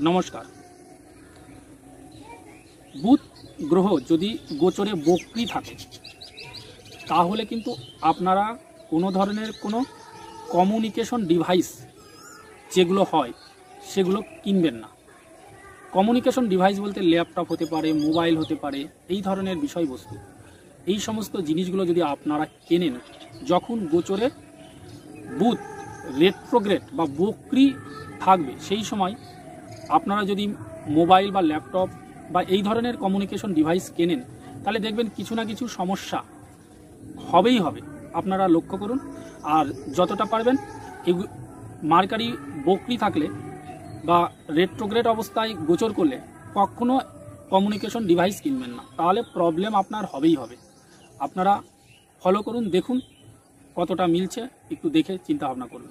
নমস্কার। বুধ গ্রহ যদি গোচরে বক্রী থাকে তাহলে কিন্তু আপনারা কোনো ধরনের কোনো কমিউনিকেশন ডিভাইস যেগুলো হয় সেগুলো কিনবেন না। কমিউনিকেশন ডিভাইস বলতে ল্যাপটপ হতে পারে, মোবাইল হতে পারে, এই ধরনের বিষয়বস্তু, এই সমস্ত জিনিসগুলো যদি আপনারা কেনেন যখন গোচরে বুধ রেট্রোগ্রেড বা বক্রী থাকবে, সেই সময় আপনারা যদি মোবাইল বা ল্যাপটপ বা এই ধরনের কমিউনিকেশন ডিভাইস কেনেন তাহলে দেখবেন কিছু না কিছু সমস্যা হবেই হবে। আপনারা লক্ষ্য করুন। আর যতটা পারবেন এই মার্কারি বক্রী থাকলে বা রেট্রোগ্রেড অবস্থায় গোচর করলে কখনো কমিউনিকেশন ডিভাইস কিনবেন না, তাহলে প্রবলেম আপনার হবেই হবে। আপনারা ফলো করুন, দেখুন কতটা মিলছে, একটু দেখে চিন্তা ভাবনা করুন।